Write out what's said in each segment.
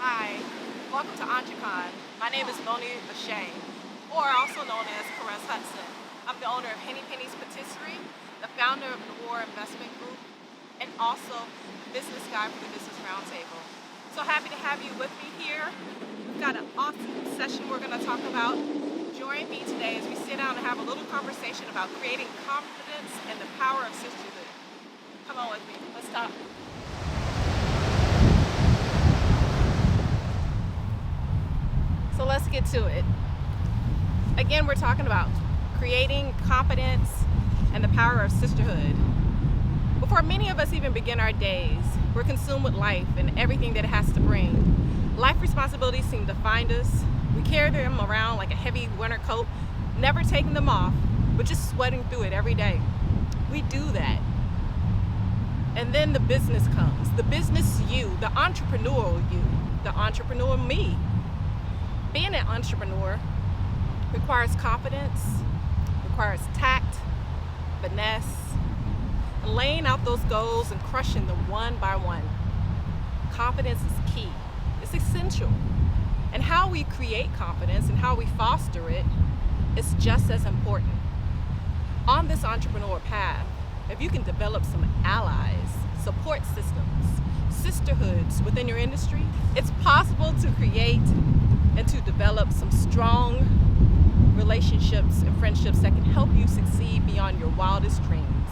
Hi, welcome to Entrecon. My name is Moni Asle, or also known as Caress Hudson. I'm the owner of Henny Patisserie, the founder of the War Investment Group, and also the business guy for the Business Roundtable. So happy to have you with me here. We've got an awesome session we're going to talk about. Join me today as we sit down and have a little conversation about creating confidence and the power of sisterhood. Come on with me. Let's talk. So let's get to it. Again, we're talking about creating confidence and the power of sisterhood. Before many of us even begin our days, we're consumed with life and everything that it has to bring. Life responsibilities seem to find us. We carry them around like a heavy winter coat, never taking them off, but just sweating through it every day. We do that. And then the business comes. The business you, the entrepreneurial you, the entrepreneur me. Being an entrepreneur requires confidence, requires tact, finesse, and laying out those goals and crushing them one by one. Confidence is key. It's essential. And how we create confidence and how we foster it is just as important. On this entrepreneur path, if you can develop some allies, support systems, sisterhoods within your industry, it's possible to create and to develop some strong relationships and friendships that can help you succeed beyond your wildest dreams.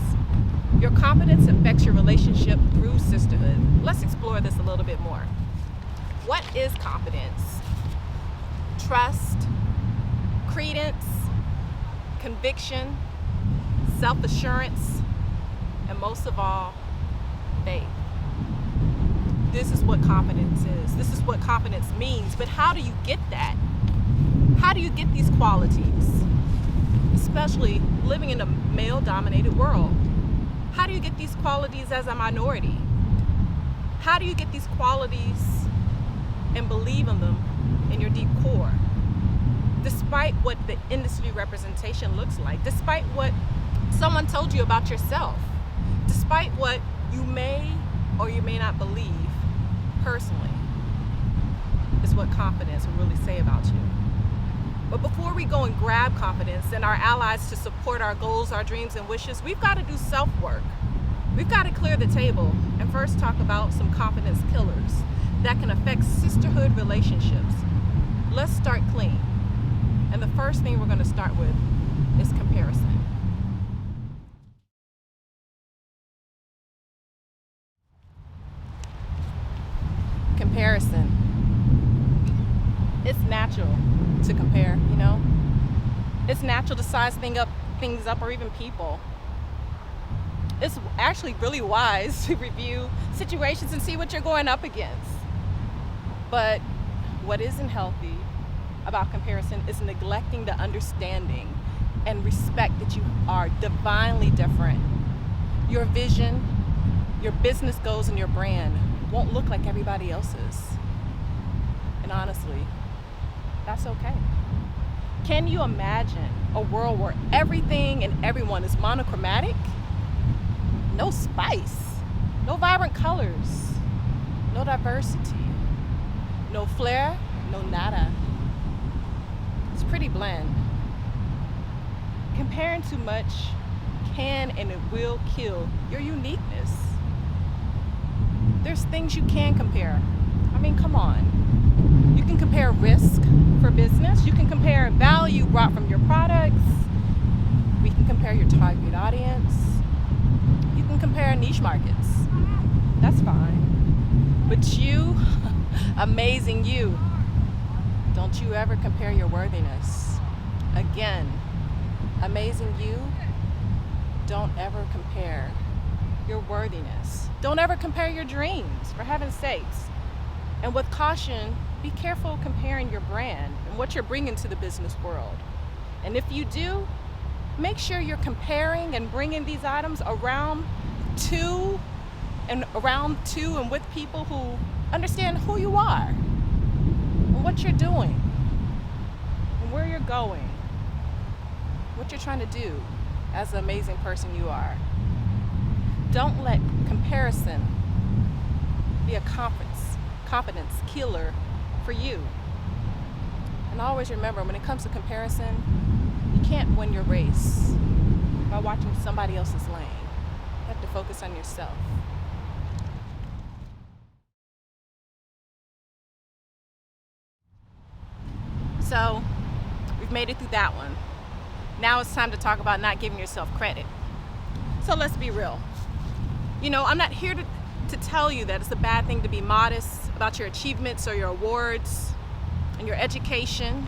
Your confidence affects your relationship through sisterhood. Let's explore this a little bit more. What is confidence? Trust, credence, conviction, self-assurance, and most of all, faith. This is what confidence is. This is what confidence means. But how do you get that? How do you get these qualities? Especially living in a male-dominated world. How do you get these qualities as a minority? How do you get these qualities and believe in them in your deep core? Despite what the industry representation looks like, despite what someone told you about yourself, despite what you may or you may not believe personally, is what confidence will really say about you. But before we go and grab confidence and our allies to support our goals, our dreams, and wishes, we've got to do self-work. We've got to clear the table and first talk about some confidence killers that can affect sisterhood relationships. Let's start clean. And the first thing we're going to start with is comparison. Comparison. It's natural to compare, you know? It's natural to size things up, or even people. It's actually really wise to review situations and see what you're going up against. But what isn't healthy about comparison is neglecting the understanding and respect that you are divinely different. Your vision, your business goals, and your brand won't look like everybody else's. And honestly, that's okay. Can you imagine a world where everything and everyone is monochromatic? No spice, no vibrant colors, no diversity, no flair, no nada. It's pretty bland. Comparing too much can and it will kill your uniqueness. There's things you can compare. I mean, come on. You can compare risk for business. You can compare value brought from your products. We can compare your target audience. You can compare niche markets. That's fine. But you, amazing you, don't you ever compare your worthiness. Again, amazing you, don't ever compare your worthiness. Don't ever compare your dreams, for heaven's sakes. And with caution, be careful comparing your brand and what you're bringing to the business world. And if you do, make sure you're comparing and bringing these items around to and with people who understand who you are and what you're doing and where you're going, what you're trying to do as the amazing person you are. Don't let comparison be a confidence killer for you. And always remember, when it comes to comparison, you can't win your race by watching somebody else's lane. You have to focus on yourself. So, we've made it through that one. Now it's time to talk about not giving yourself credit. So let's be real. I'm not here to tell you that it's a bad thing to be modest about your achievements or your awards and your education.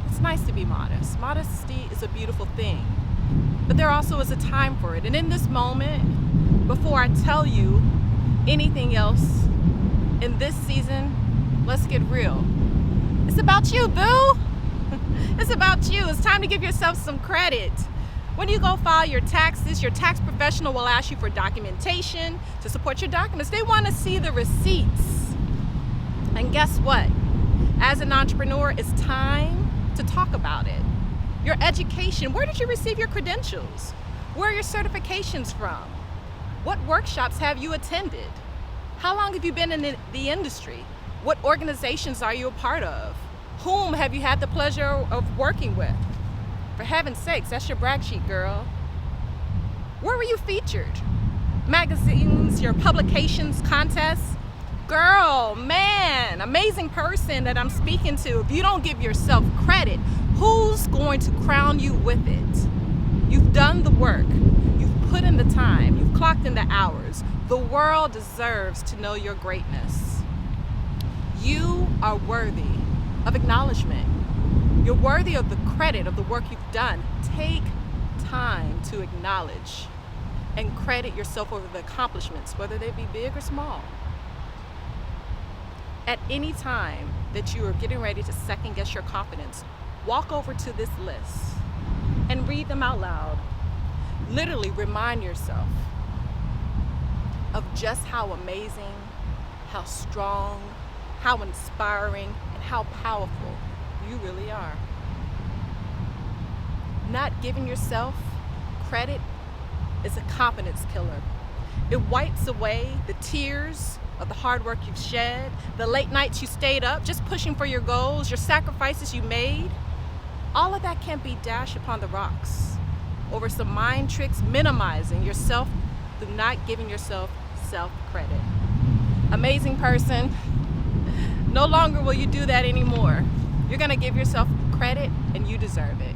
It's nice to be modest. Modesty is a beautiful thing. But there also is a time for it. And in this moment, before I tell you anything else, in this season, let's get real. It's about you, boo. It's about you. It's time to give yourself some credit. When you go file your taxes, your tax professional will ask you for documentation to support your documents. They want to see the receipts. And guess what? As an entrepreneur, it's time to talk about it. Your education, where did you receive your credentials? Where are your certifications from? What workshops have you attended? How long have you been in the industry? What organizations are you a part of? Whom have you had the pleasure of working with? For heaven's sakes, that's your brag sheet, girl. Where were you featured? Magazines, your publications, contests? Girl, man, amazing person that I'm speaking to. If you don't give yourself credit, who's going to crown you with it? You've done the work. You've put in the time. You've clocked in the hours. The world deserves to know your greatness. You are worthy of acknowledgement. You're worthy of the credit of the work you've done. Take time to acknowledge and credit yourself over the accomplishments, whether they be big or small. At any time that you are getting ready to second guess your confidence, walk over to this list and read them out loud. Literally remind yourself of just how amazing, how strong, how inspiring, and how powerful you really are. Not giving yourself credit is a confidence killer. It wipes away the tears of the hard work you've shed, the late nights you stayed up just pushing for your goals, your sacrifices you made. All of that can be dashed upon the rocks over some mind tricks minimizing yourself through not giving yourself self-credit. Amazing person, no longer will you do that anymore. You're gonna give yourself credit and you deserve it.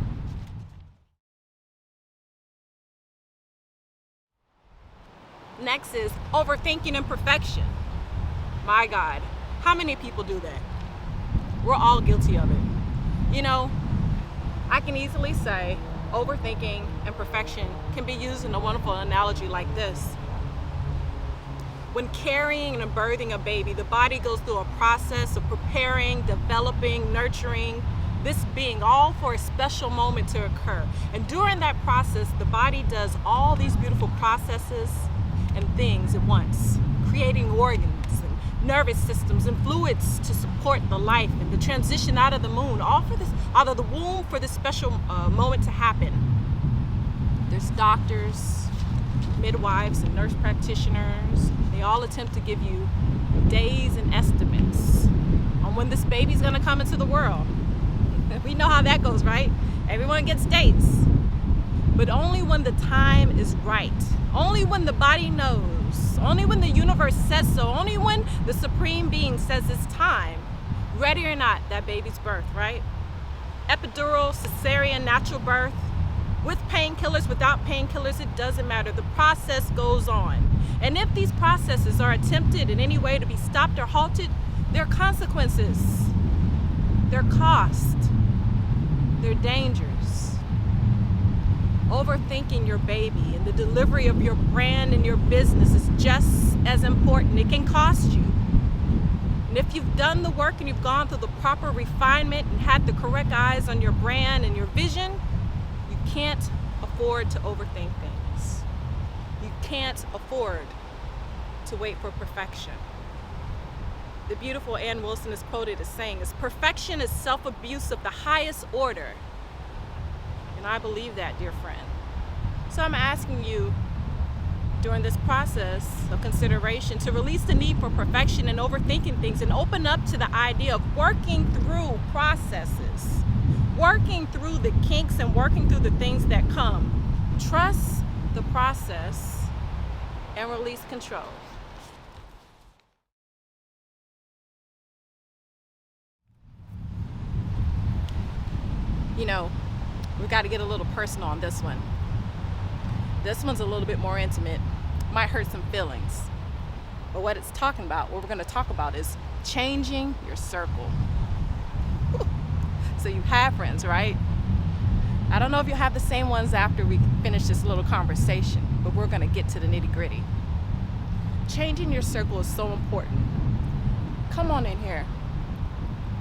Next is overthinking imperfection. My God, how many people do that? We're all guilty of it. I can easily say overthinking and perfection can be used in a wonderful analogy like this. When carrying and birthing a baby, the body goes through a process of preparing, developing, nurturing, this being all for a special moment to occur. And during that process, the body does all these beautiful processes and things at once, creating organs and nervous systems and fluids to support the life and the transition out of the moon, out of the womb for this special moment to happen. There's doctors, midwives, and nurse practitioners. They all attempt to give you days and estimates on when this baby's gonna come into the world. We know how that goes, right? Everyone gets dates. But only when the time is right, only when the body knows, only when the universe says so, only when the Supreme Being says it's time, ready or not, that baby's birth, right? Epidural, cesarean, natural birth, with painkillers, without painkillers, it doesn't matter. The process goes on. And if these processes are attempted in any way to be stopped or halted, there are consequences, there are costs, there are dangers. Overthinking your baby and the delivery of your brand and your business is just as important. It can cost you. And if you've done the work and you've gone through the proper refinement and had the correct eyes on your brand and your vision, you can't afford to overthink things. You can't afford to wait for perfection. The beautiful Ann Wilson is quoted as saying, "Perfection is self-abuse of the highest order." And I believe that, dear friend. So I'm asking you, during this process of consideration to release the need for perfection and overthinking things and open up to the idea of working through processes, working through the kinks and working through the things that come. Trust the process and release control. You know, we've got to get a little personal on this one. This one's a little bit more intimate, might hurt some feelings. But what it's talking about, what we're going to talk about is changing your circle. So you have friends, right? I don't know if you'll have the same ones after we finish this little conversation, but we're going to get to the nitty-gritty. Changing your circle is so important. Come on in here.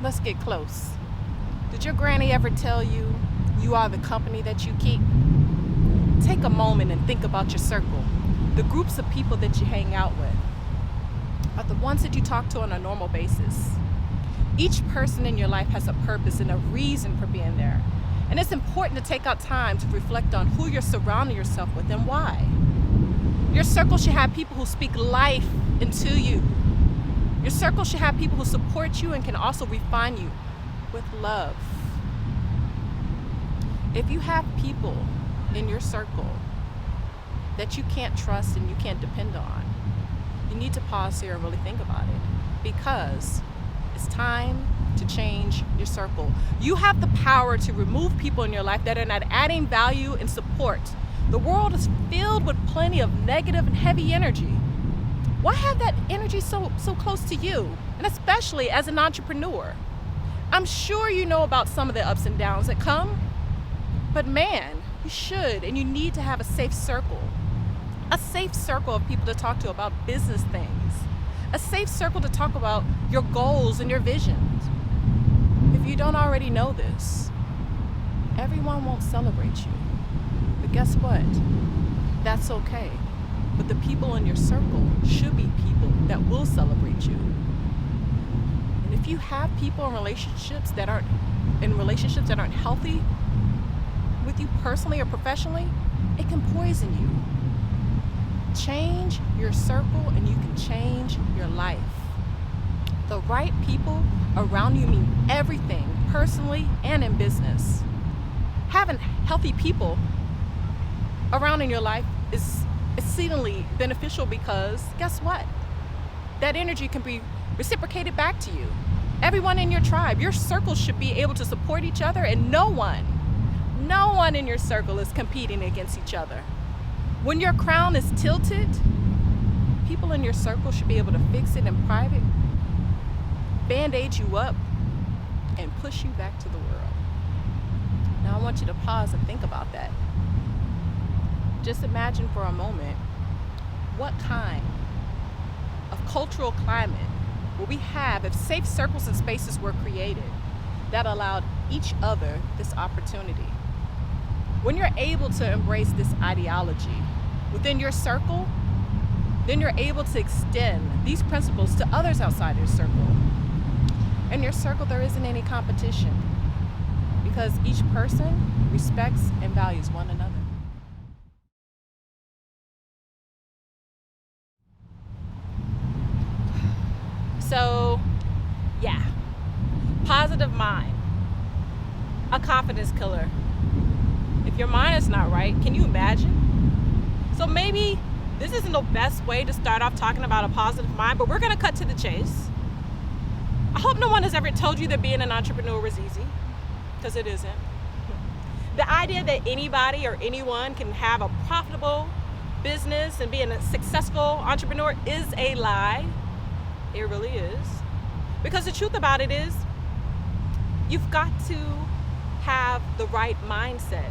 Let's get close. Did your granny ever tell you you are the company that you keep? Take a moment and think about your circle. The groups of people that you hang out with are the ones that you talk to on a normal basis. Each person in your life has a purpose and a reason for being there. And it's important to take out time to reflect on who you're surrounding yourself with and why. Your circle should have people who speak life into you. Your circle should have people who support you and can also refine you with love. If you have people in your circle that you can't trust and you can't depend on, you need to pause here and really think about it, because it's time to change your circle. You have the power to remove people in your life that are not adding value and support. The world is filled with plenty of negative and heavy energy. Why have that energy so close to you? And especially as an entrepreneur. I'm sure you know about some of the ups and downs that come, but man, you should and you need to have a safe circle. A safe circle of people to talk to about business things. A safe circle to talk about your goals and your visions. If you don't already know this, everyone won't celebrate you. But guess what? That's okay. But the people in your circle should be people that will celebrate you. And if you have people in relationships that aren't healthy with you personally or professionally, it can poison you. Change your circle and you can change your life. The right people around you mean everything, personally and in business. Having healthy people around in your life is exceedingly beneficial, because guess what? That energy can be reciprocated back to you. Everyone in your tribe, your circle should be able to support each other, and no one in your circle is competing against each other. When your crown is tilted, people in your circle should be able to fix it in private, band-aid you up, and push you back to the world. Now I want you to pause and think about that. Just imagine for a moment what kind of cultural climate will we have if safe circles and spaces were created that allowed each other this opportunity. When you're able to embrace this ideology within your circle, then you're able to extend these principles to others outside your circle. In your circle, there isn't any competition, because each person respects and values one another. So, yeah, positive mind, a confidence killer. If your mind is not right, can you imagine? So maybe this isn't the best way to start off talking about a positive mind, but we're gonna cut to the chase. I hope no one has ever told you that being an entrepreneur was easy, because it isn't. The idea that anybody or anyone can have a profitable business and be a successful entrepreneur is a lie. It really is. Because the truth about it is, you've got to have the right mindset.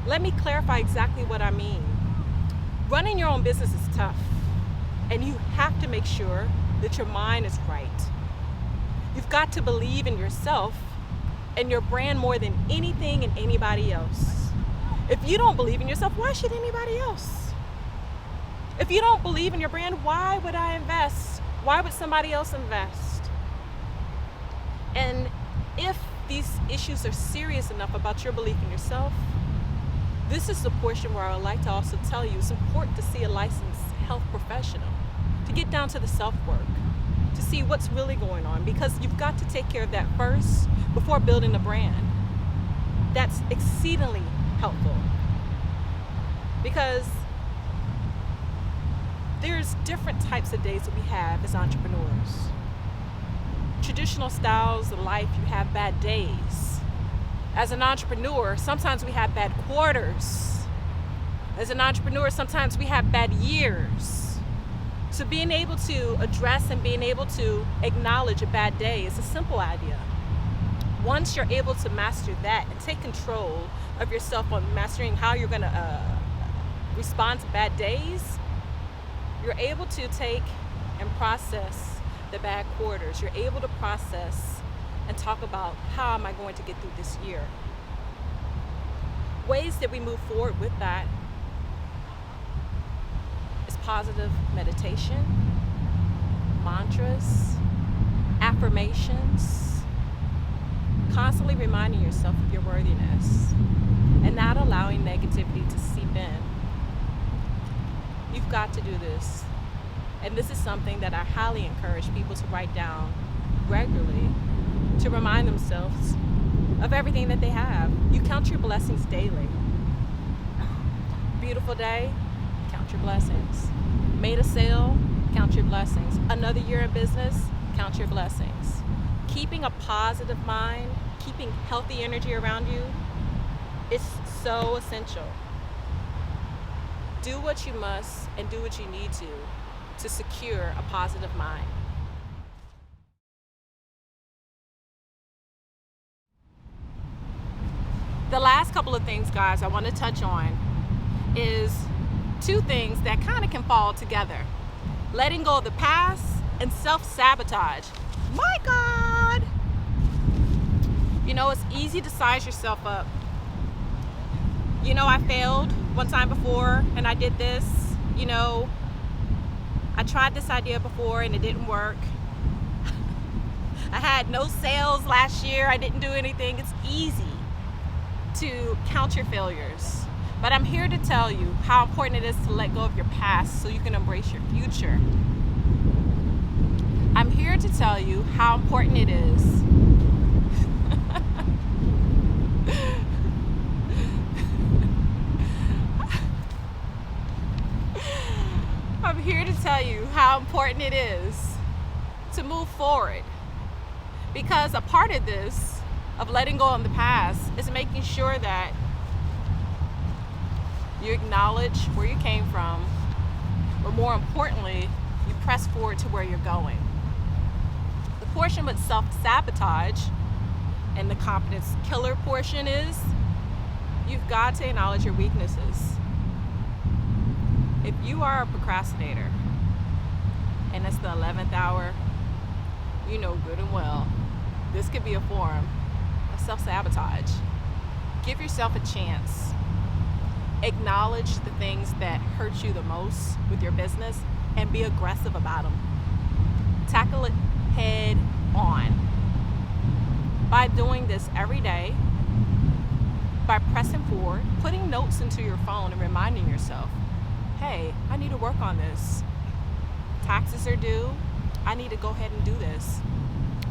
Let me clarify exactly what I mean. Running your own business is tough, and you have to make sure that your mind is right. You've got to believe in yourself and your brand more than anything and anybody else. If you don't believe in yourself, why should anybody else? If you don't believe in your brand, why would I invest? Why would somebody else invest? And if these issues are serious enough about your belief in yourself, This is the portion where I would like to also tell you it's important to see a licensed health professional, to get down to the self-work, to see what's really going on, because you've got to take care of that first before building a brand. That's exceedingly helpful, because there's different types of days that we have as entrepreneurs. Traditional styles of life, you have bad days. As an entrepreneur, sometimes we have bad quarters. As an entrepreneur, sometimes we have bad years. So being able to address and being able to acknowledge a bad day is a simple idea. Once you're able to master that and take control of yourself on mastering how you're going to respond to bad days, you're able to take and process the bad quarters. You're able to process and talk about, how am I going to get through this year? Ways that we move forward with that is positive meditation, mantras, affirmations, constantly reminding yourself of your worthiness and not allowing negativity to seep in. You've got to do this. And this is something that I highly encourage people to write down regularly, to remind themselves of everything that they have. You count your blessings daily. Beautiful day, count your blessings. Made a sale, count your blessings. Another year in business, count your blessings. Keeping a positive mind, keeping healthy energy around you is so essential. Do what you must and do what you need to secure a positive mind. The last couple of things, guys, I want to touch on is two things that kind of can fall together. Letting go of the past and self-sabotage. My God! You know, it's easy to size yourself up. You know, I failed one time before and I did this. You know, I tried this idea before and it didn't work. I had no sales last year. I didn't do anything. It's easy to count your failures. But I'm here to tell you how important it is to let go of your past so you can embrace your future. I'm here to tell you how important it is I'm here to tell you how important it is to move forward. Because a part of this, of letting go of the past, is making sure that you acknowledge where you came from, but more importantly, you press forward to where you're going. The portion with self-sabotage and the confidence killer portion is you've got to acknowledge your weaknesses. If you are a procrastinator and it's the 11th hour, you know good and well this could be a form of self-sabotage. Give yourself a chance. Acknowledge the things that hurt you the most with your business and be aggressive about them. Tackle it head on. By doing this every day, by pressing forward, putting notes into your phone and reminding yourself, hey, I need to work on this. Taxes are due. I need to go ahead and do this.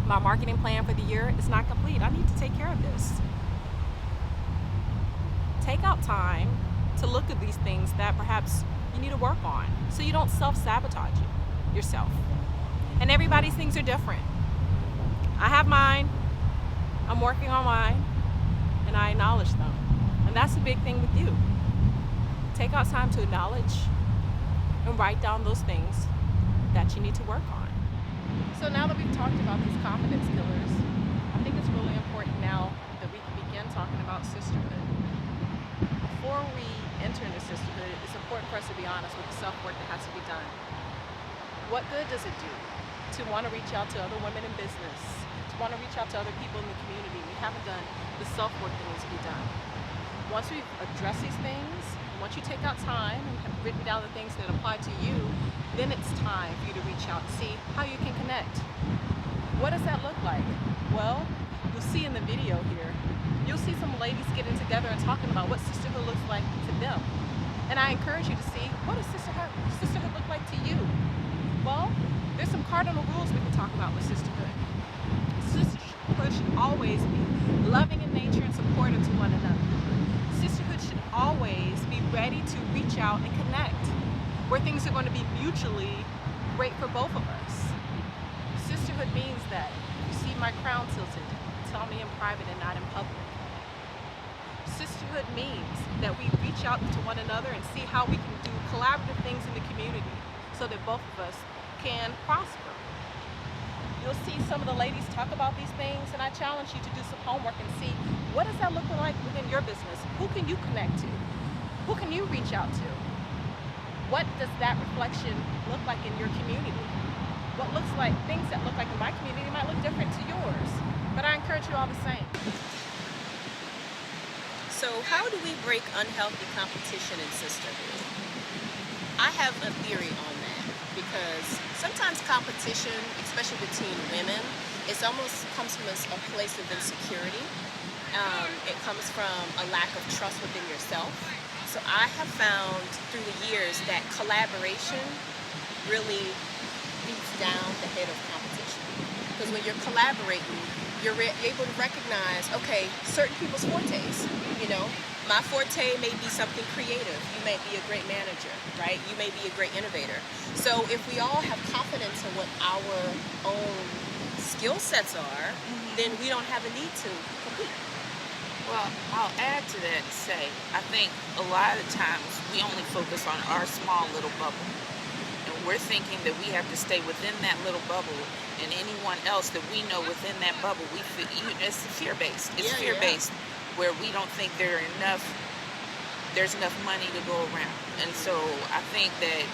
My marketing plan for the year is not complete. I need to take care of this. Take out time to look at these things that perhaps you need to work on so you don't self-sabotage yourself. And everybody's things are different. I have mine. I'm working on mine. And I acknowledge them. And that's the big thing with you. Take out time to acknowledge and write down those things that you need to work on. So now that we've talked about these confidence killers, I think it's really important now that we can begin talking about sisterhood. Before we enter into sisterhood, it's important for us to be honest with the self-work that has to be done. What good does it do to want to reach out to other women in business, to want to reach out to other people in the community? We haven't done the self-work that needs to be done. Once we've addressed these things, once you take out time and have written down the things that apply to you, then it's time for you to reach out and see how you can connect. What does that look like? Well, you'll see in the video here, you'll see some ladies getting together and talking about what sisterhood looks like to them. And I encourage you to see, what does sisterhood look like to you? Well, there's some cardinal rules we can talk about with sisterhood. Sisterhood should always be loving in nature and supportive to one another. Sisterhood should always be ready to reach out and connect, where things are going to be mutually great for both of us. Sisterhood means that you see my crown tilted, tell me in private and not in public. Sisterhood means that we reach out to one another and see how we can do collaborative things in the community so that both of us can prosper. You'll see some of the ladies talk about these things, and I challenge you to do some homework and see, what does that look like within your business? Who can you connect to? Who can you reach out to? What does that reflection look like in your community? What looks like, things that look like in my community might look different to yours, but I encourage you all the same. So how do we break unhealthy competition in sisterhood? I have a theory on that, because sometimes competition, especially between women, it almost comes from a place of insecurity. It comes from a lack of trust within yourself. So I have found through the years that collaboration really beats down the head of competition. Because when you're collaborating, you're able to recognize, okay, certain people's fortes, you know, my forte may be something creative. You may be a great manager, right? You may be a great innovator. So if we all have confidence in what our own skill sets are, then we don't have a need to compete. Well, I'll add to that and say, I think a lot of the times we only focus on our small little bubble. And we're thinking that we have to stay within that little bubble, and anyone else that we know within that bubble, it's fear-based. It's fear-based, where we don't think there's enough money to go around. And so I think that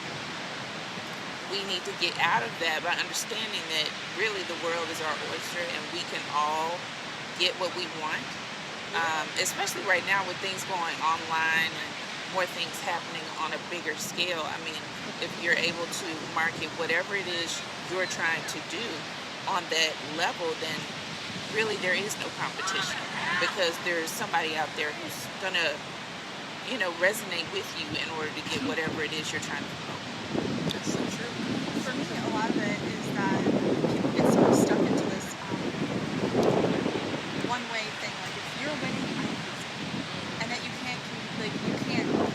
we need to get out of that by understanding that really the world is our oyster, and we can all get what we want. Especially right now with things going online and more things happening on a bigger scale. I mean, if you're able to market whatever it is you're trying to do on that level, then really there is no competition, because there's somebody out there who's gonna, resonate with you in order to get whatever it is you're trying to promote. That's so true. For me, a lot of it is that people get sort of stuck into this one-way thing. Like, if you're winning, I'm losing, and that you can't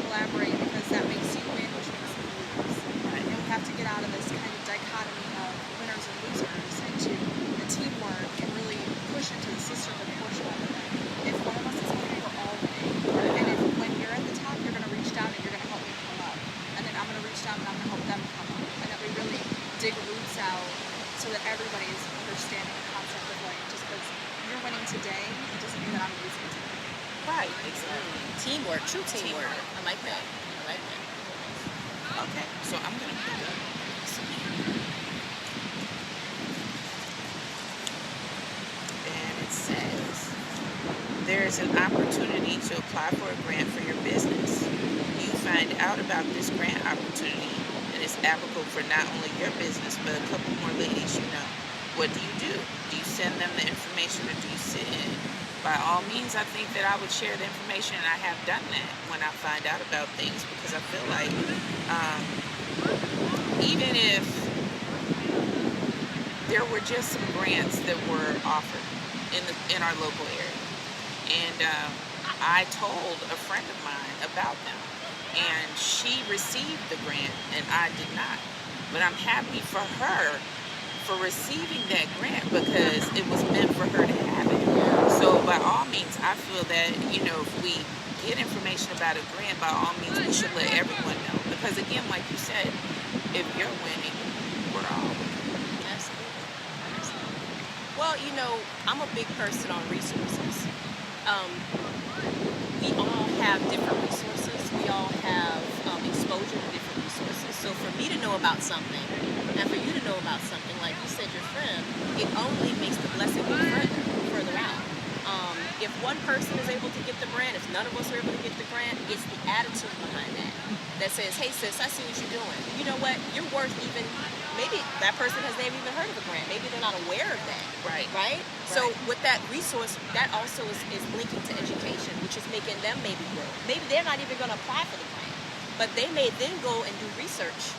collaborate because that makes you win, which makes you lose. Right. And we have to get out of this kind of dichotomy of winners and losers into the teamwork and really push into the sisterhood portion of it. If one of us is winning, we're all winning. And if when you're at the top, you're going to reach down and you're going to help me come up. And then I'm going to reach down and I'm going to help them come up. And that we really dig roots out so that everybody is understanding the concept of, like, just because you're winning today, it doesn't mean that I'm losing today. Right, exactly. Teamwork, true teamwork. I like that. Okay, so I'm going to put up and it says, there's an opportunity to apply for a grant for your business. You find out about this grant opportunity, and it's applicable for not only your business, but a couple more ladies you know. What do? Do you send them the information, or do you sit in? By all means, I think that I would share the information, and I have done that when I find out about things, because I feel like even if there were just some grants that were offered in our local area, and I told a friend of mine about them, and she received the grant and I did not. But I'm happy for her for receiving that grant, because it was meant for her to have it. So by all means, I feel that, if we get information about a grant, by all means, we should let everyone know. Because again, like you said, if you're winning, we're all winning. Absolutely. Well, I'm a big person on resources. We all have different resources. We all have exposure to different resources. So for me to know about something, and for you to know about something, like you said, your friend, it only makes the blessing go further out. If one person is able to get the grant, if none of us are able to get the grant, it's the attitude behind that says, hey sis, I see what you're doing. know what, you're worth even, maybe that person has never even heard of a grant. Maybe they're not aware of that. Right? So with that resource, that also is linking to education, which is making them maybe grow. Maybe they're not even going to apply for the grant, but they may then go and do research,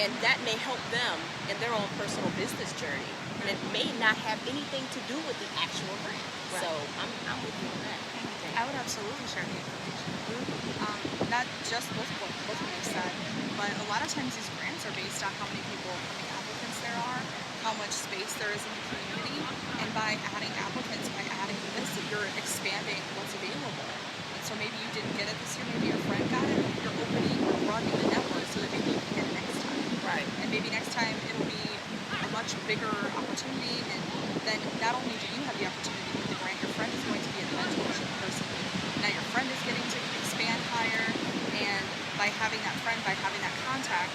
and that may help them in their own personal business journey. And it may not have anything to do with the actual grant. So I'm with you on that. I would absolutely share the information. Not just with what you said, but a lot of times these grants are based on how many people, how many applicants there are, how much space there is in the community, and by adding applicants, by adding this, you're expanding what's available. And so maybe you didn't get it this year, maybe your friend got it, you're opening or broadening the network so that maybe you can get it next time. And maybe next time it'll be a much bigger opportunity, and then not only do you have the opportunity with the grant, your friend is going to be a mentorship person. Now your friend is getting to expand higher, and by having that friend, by having that contact,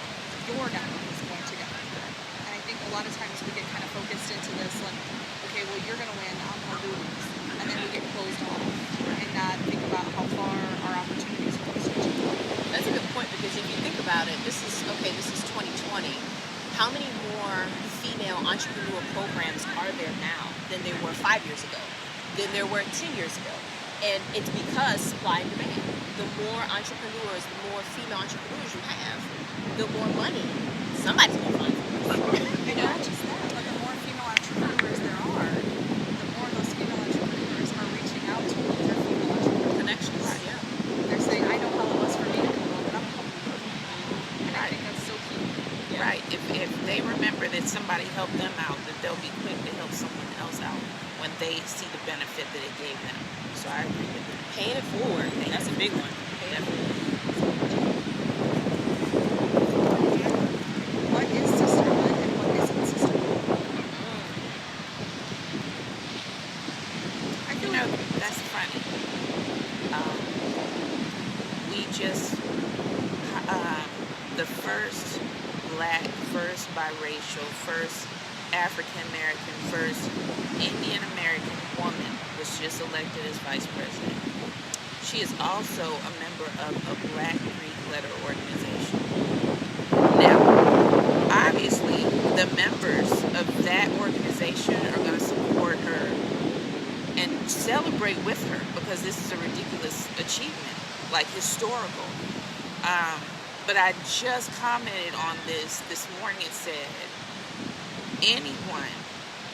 your network is going to get bigger. And I think a lot of times we get kind of focused into this, like, okay, well, you're going to win, I'm going to lose. And then we get closed off and not think about how far our opportunities are stretching. That's a good point, because if you think about it, this is 2020. How many more female entrepreneur programs are there now than there were 5 years ago, than there were 10 years ago? And it's because supply and demand. The more entrepreneurs, the more female entrepreneurs you have, the more money somebody's going to find for us. And not just that, but the more female entrepreneurs there are, the more those female entrepreneurs are reaching out to their female entrepreneur Connections. Yeah. They're saying, I know how it was for me to come up, but I'm helping you. And I think that's so key. Right. If they remember that somebody helped them out, that they'll be quick to help someone else out when they see the benefit that it gave them. So I agree with that. Paying it forward. That's a big one. Paying it forward. What is sisterhood and what isn't sisterhood? I feel like That's funny. We just, the first Black, first biracial, first African American, first Indian American woman was just elected as vice president. She is also a member of a Black Greek letter organization. Now, obviously, the members of that organization are going to support her and celebrate with her, because this is a ridiculous achievement, like historical. But I just commented on this morning. It said, anyone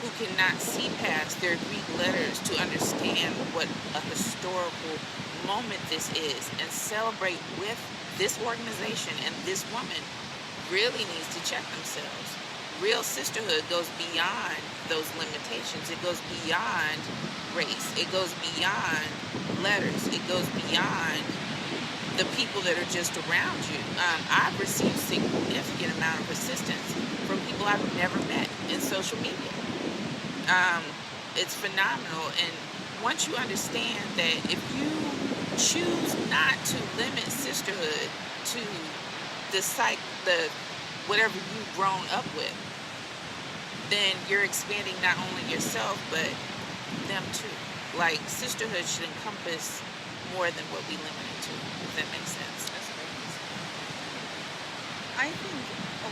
who cannot see past their Greek letters to understand what a historical moment this is and celebrate with this organization and this woman really needs to check themselves. Real sisterhood goes beyond those limitations. It goes beyond race. It goes beyond letters. It goes beyond the people that are just around you. I've received significant amount of assistance from people I've never met in social media. It's phenomenal. And once you understand that if you choose not to limit sisterhood to the whatever you've grown up with, then you're expanding not only yourself but them too. Like, sisterhood should encompass more than what we limit it to, if that makes sense. That's great. I think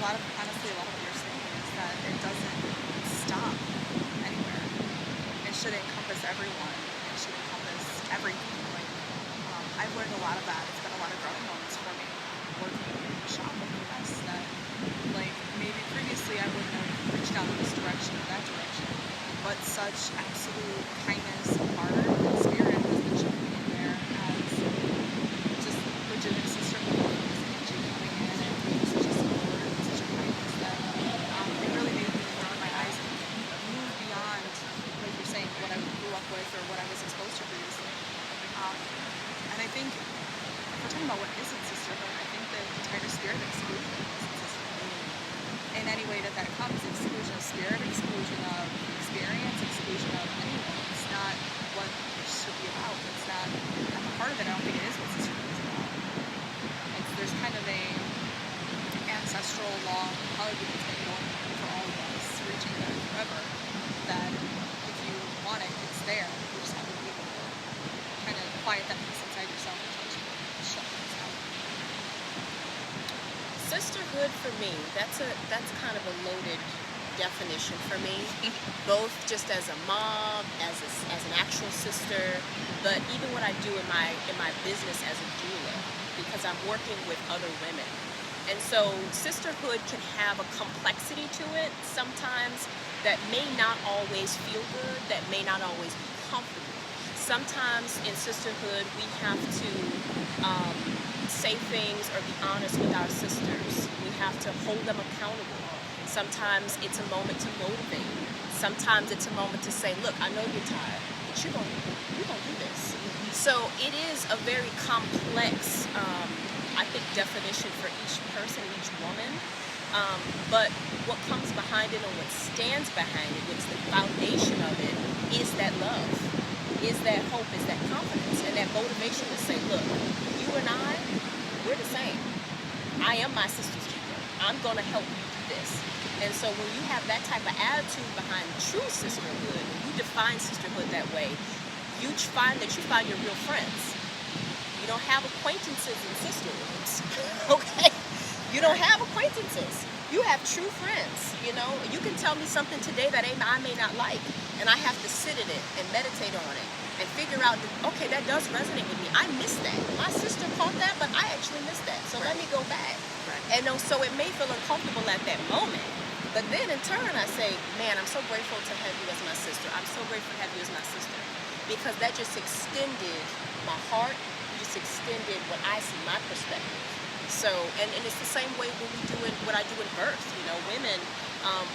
honestly, a lot of what you're saying is that it doesn't stop anywhere. It should encompass everyone. It should encompass everything. Like, I've learned a lot of that. It's been a lot of growing moments for me working in the shop with us that, like, maybe previously I wouldn't have reached out in this direction or that direction, but such absolute kindness of heart and spirit has been shown me in there as just legitimate sisterhood. Angie coming in and being such a support and such a kindness that it really made me open my eyes and move beyond, like you're saying, what I grew up with or what I was exposed to previously. And I think if we're talking about what isn't sisterhood, I think the entire spirit of exclusion isn't sisterhood. In any way that comes, exclusion of spirit, exclusion of experience, exclusion of anyone. It's not what it should be about. It's not, at the heart of it, I don't think it is what sisterhood is about. There's kind of a ancestral long hug that's been going on for all of us, reaching there forever, that if you want it, it's there. You just have to be able to kind of quiet that piece inside yourself and shut things out. Sisterhood sisterhood for me, that's kind of a loaded definition for me, both just as a mom, as an actual sister, but even what I do in my business as a doula, because I'm working with other women. And so sisterhood can have a complexity to it sometimes that may not always feel good, that may not always be comfortable. Sometimes in sisterhood we have to say things or be honest with our sisters. We have to hold them accountable. Sometimes it's a moment to motivate. Sometimes it's a moment to say, look, I know you're tired, but you're gonna do this. So it is a very complex, I think, definition for each person, each woman. But what comes behind it and what stands behind it, what's the foundation of it, is that love, is that hope, is that confidence, and that motivation to say, look, you and I, we're the same. I am my sister's keeper. I'm gonna help you do this. And so when you have that type of attitude behind true sisterhood, when you define sisterhood that way, you find your real friends. You don't have acquaintances in sisterhoods, okay? You don't have acquaintances. You have true friends, you know? You can tell me something today that I may not like, and I have to sit in it and meditate on it and figure out, okay, that does resonate with me. I missed that. My sister caught that, but I actually missed that. So let me go back. And so it may feel uncomfortable at that moment, but then in turn I say, man, I'm so grateful to have you as my sister. I'm so grateful to have you as my sister, because that just extended my heart, just extended what I see, my perspective. So, and it's the same way when we do it, what I do in birth. You know, women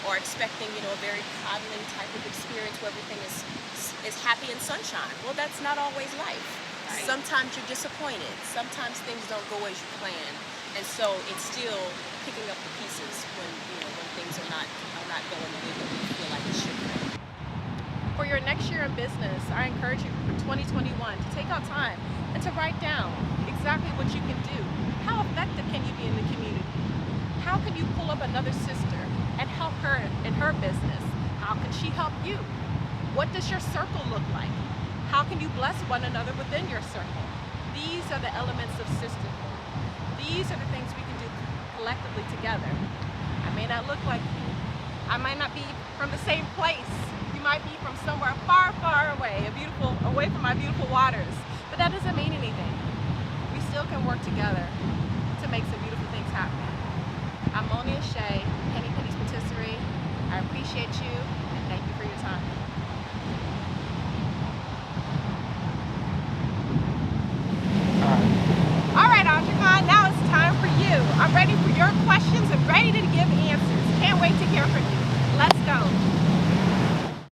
are expecting, you know, a very coddling type of experience where everything is happy and sunshine. Well, that's not always life. Right. Sometimes you're disappointed. Sometimes things don't go as you plan. And so it's still picking up the pieces when things are not going the way that we feel like it should be. For your next year in business, I encourage you for 2021 to take out time and to write down exactly what you can do. How effective can you be in the community? How can you pull up another sister and help her in her business? How can she help you? What does your circle look like? How can you bless one another within your circle? These are the elements of sisterhood. These are the things we can do collectively together. I may not look like you. I might not be from the same place. You might be from somewhere far, far away, away from my beautiful waters. But that doesn't mean anything. We still can work together to make some beautiful things happen. I'm Moni Asle.